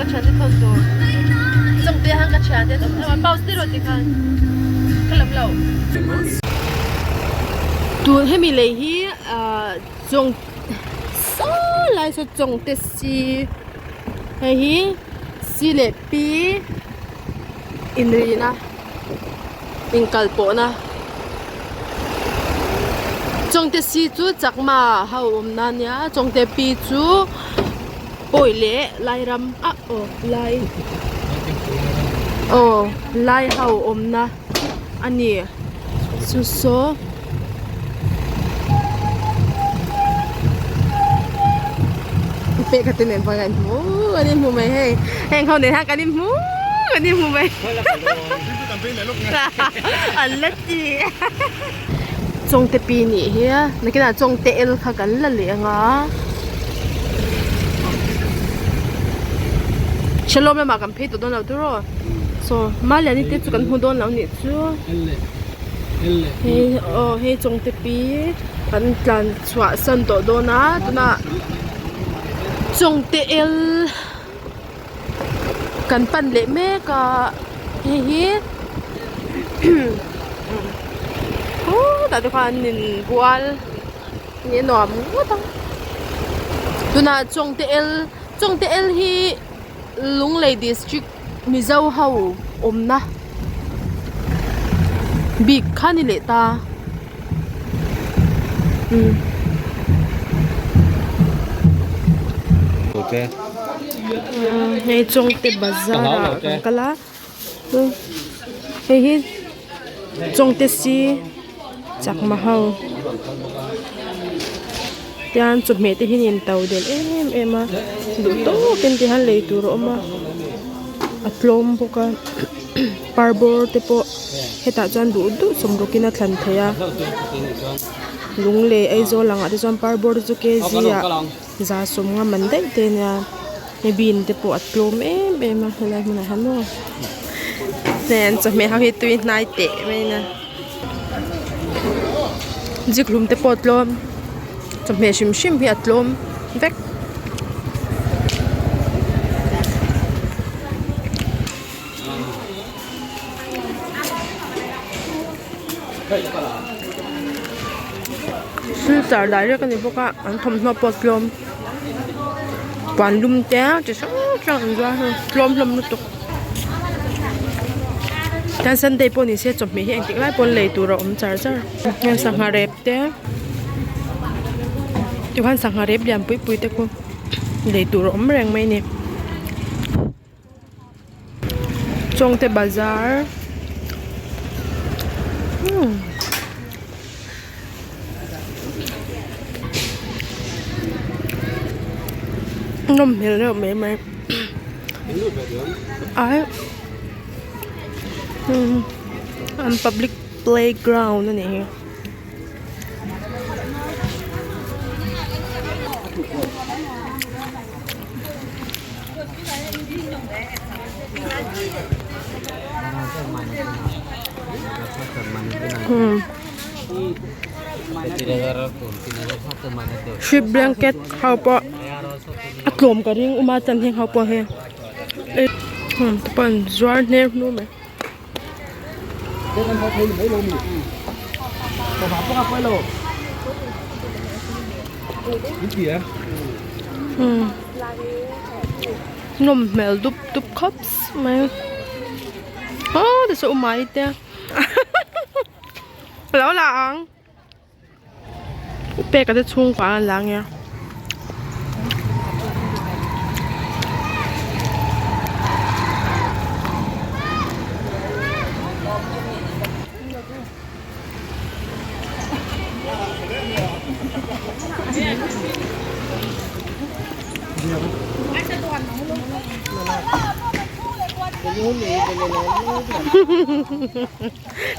cái chuyện thì thôn đồ trong tiền hàng cái chuyện thì mà bao nhiêu rồi thì kan cái làm lâu tuần hay mình lấy hi trong số lại số trong tết si hay hi si lệ pi in na in kalpo na trong tết si chú chắc mà hậu na nhá trong tết pi chú bồi lệ lai ram lai hậu na anh nhỉ sốเป็ดกันเนี่ยพอกันมูกันนี่มูไหมให้แหงเขาเนี่ยฮะกันนี่มูกันนี่มูไหมอันละจีจงเตปีนี่เฮียนักกีฬาจงเตเอลค่ะกันละเหลียงอ่ะฉลองแล้วมากันพี่ตัวโดนเราตัวรอโซมาเลยนี่เตจุกันหูโดนเราเนี่ยชัวเฮ้จงเตปีกันการสวะสันโตโดนนะตัวน่ะจงเตเอลกันปั่นเละแม่ก็เฮ้โอ้แต่ทุกคนนินบัวนี่หนอมก็ต้องดูนะจงเตเอลที่ลุงเลยดิสทริกมิเจ้าเฮาอมนะบิ๊กข้านี่เละตาให้จงเตบาซาร์กันละให้จงเตซีจากมาเฮายันจุดเมตที่นินเตาเดนเอ็มมาดูโตเป็นที่ฮันเลยตัวรมาอัดลมพวกปาร์บอร์เตปให้ตาจันดูสมรุกินาทันเทียลุงเลยไอโซหลังที่จอนปาร์บอร์จุเกจิยาจะสมงามันได้เทียในบินเตปอัดลมมาอะไรมันฮันโน่เนี่ยจะไม่เขาเห็นตัวนายเตะไม่นะจิกลุ่มเตปอัดลมจะไม่ชิมพี่อัดลมเวกซื้อจากไหนเรียกกันนี่พวกอันทำมาปดลมหวานลุ่มแจ้วจะช่างว่าลมนุตุกการสันเดย์ปนนี่เสียจบมีเห็นติดไล่ปนเลยตัวเราจ่าเงินสังหารเร็บเด้จุดพันสังหารเร็บยามปุยแต่กูเลยตัวเราแรงไหมเนี่ยจงเตบาซาร์นมเห็นแล้วไหมอัน public playground นั่นเองชิบแบงเก็ตเขาปะอัดลมกระดิ่งอุมาจันเฮงเขาปะเฮตะปันจวาร์เนฟนู้ไหมนมเมลดุบคัพส์ไหมแต่สุดมาอีกเดียวแล้วล้างเป็ดก็จะชุ่มกว่าล้างเนี่ย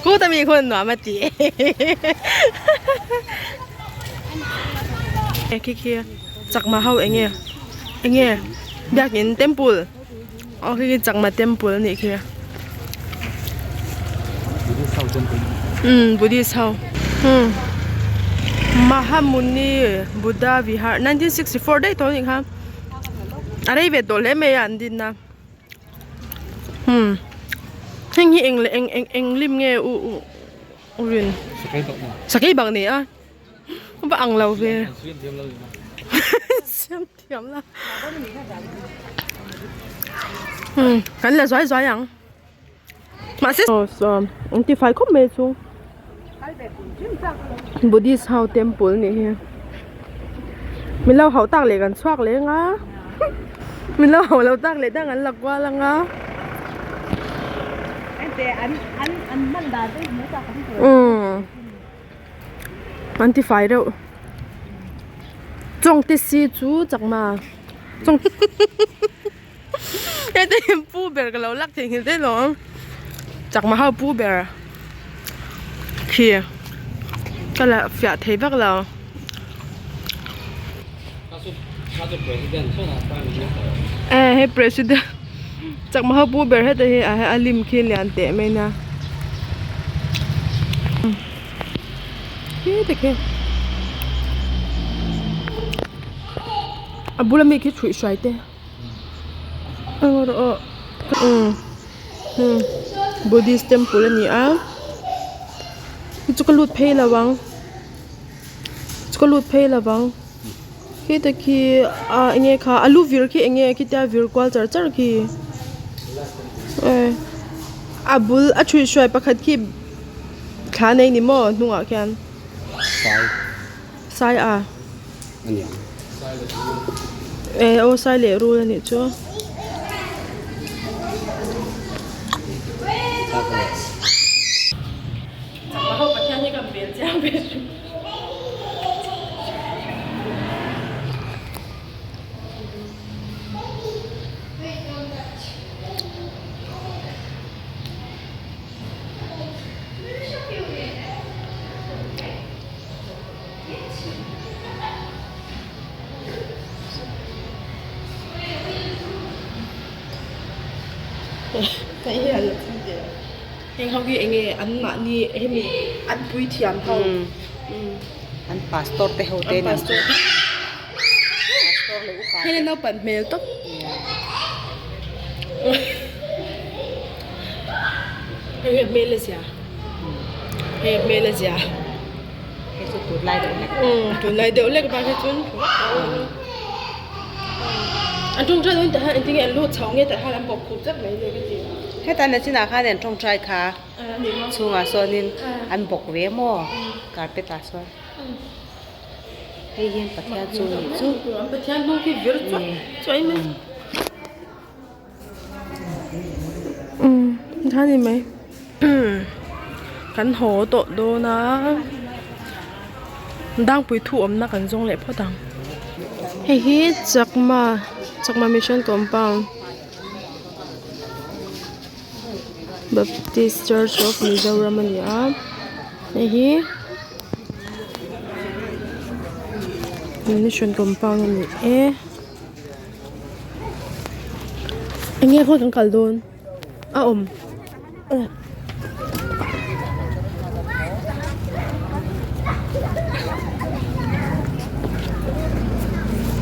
กูจะมีคนหนอมาจีเคลียจักมาเฮาเองอยากเห็นเต็มปูลอ๋อคือจักมาเต็มปูลนี่เคลียบุดีเซามหามุนีบุดาวิหาร1964ได้ตัวนี้ครับ อะไรเวทตัวเล่ไม่ยันดินนะเฮงเองริมเงยอูรินสกายบังเนี่ยบ้าอังเราเว้ยเสียมเทียมละกันละสวยยังมาสิอันที่ไฟก็ไม่สูงบุดิสเฮาเต็มปุ่นนี่เฮียมีเราเฮาตักเลยกันชวักเลยงะมีเราตักเลยตั้งกันหลักว่าละงะแต่อันมันได้ด้วยไม่ตักกันอันที่ไฟเราจงติดซีจูจักมาจงไอ้เต็มปูเบลกับเราลักถึงเห็นได้หรอจักมาเข้าปูเบลขี้ก็ละเฟียเทบักเราให้ president จากมาเข้าปูเบลให้แต่ให้อาลิมขี้เลียนเตะไหมนะขี้แต่ขี้บุลมีคิดช่วยช่วยเตะบุดิสเต็มปุลนี่จุกลูดเพลละวังคิดแต่ขี้เงี้ยค่ะลูวิร์ขี้เงี้ยคิดแต่วิร์กวาลจาขี้บุลช่วยประคัดขี้ขาในนี่มั้งนุ่งแค่ใส่อันนี้โอ้ใส่เหลวรู้แล้วนี่จ้ะมาเข้าประเทศนี้กับเบลเจ้าเบลแต่เฮียเลยเองเขาคือเองอันหนานี่เฮมีอันปุยเทียมเขาอันพาสปอร์ตเฮาเต้นพาสปอร์ตเลยอุปาให้เราปั่นเมลต๊อกเฮเมลเซียเฮเมลเซียเฮสุดตุลายเดี๋ยวเล็กตุลายเดี๋ยวเล็กบ้างแค่จุนอันจงใจนู้นแต่ฮะอันที่เงี้ยลูกเขาเงี้ยแต่ฮะลำบากขุดจับไหนเลยก็จริงให้ตอนนั้นสินะค่ะเนี่ยจงใจค่ะช่วงส่วนนี้อันบกเวมอการไปตัดส่วนให้เย็นประเทศจูจูประเทศนู้นคือวิร์ช่วยไหมท่านเห็นไหมกันโหโตโดนะดังปุยถ่วมนักกันจงเล็บพ่อดังเฮ้ยจักมามิชชั่นคอมพาวด์Baptist Church of Mizoram ya. Nih. Mission compound ni Ini aku kan kaldon.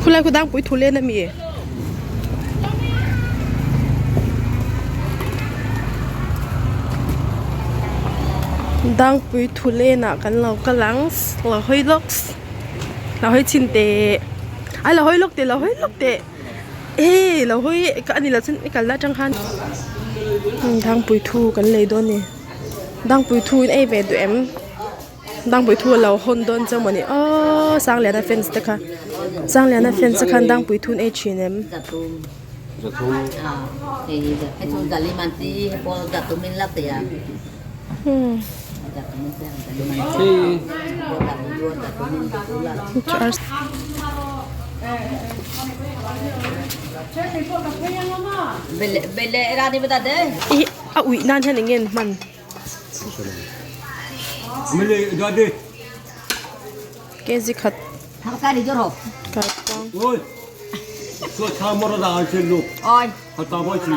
Kulai ku dang pui thule na mi. Dángpuithu na kan lo kalang lo hoi loks lo hoi chinte ai lo hoi lok te lo hoi ka ani la chen ikal la chang khan Dángpuithu kan lei don ni Dángpuithu ei ve du em Dángpuithu lo hon don chang mani Lalsangliana fence ta kha Lalsangliana fence khan Dángpuithu ei chin em thì hay thôn cả liman tí po gặp tụi mình lắc thì bele ra đi bata đấy ui nan chân ingin man bele ra đi cái gì khát thằng cái đi cho rồi khát ôi cho tham moro ra ăn xin luôn ôi hạt tao bao nhiêu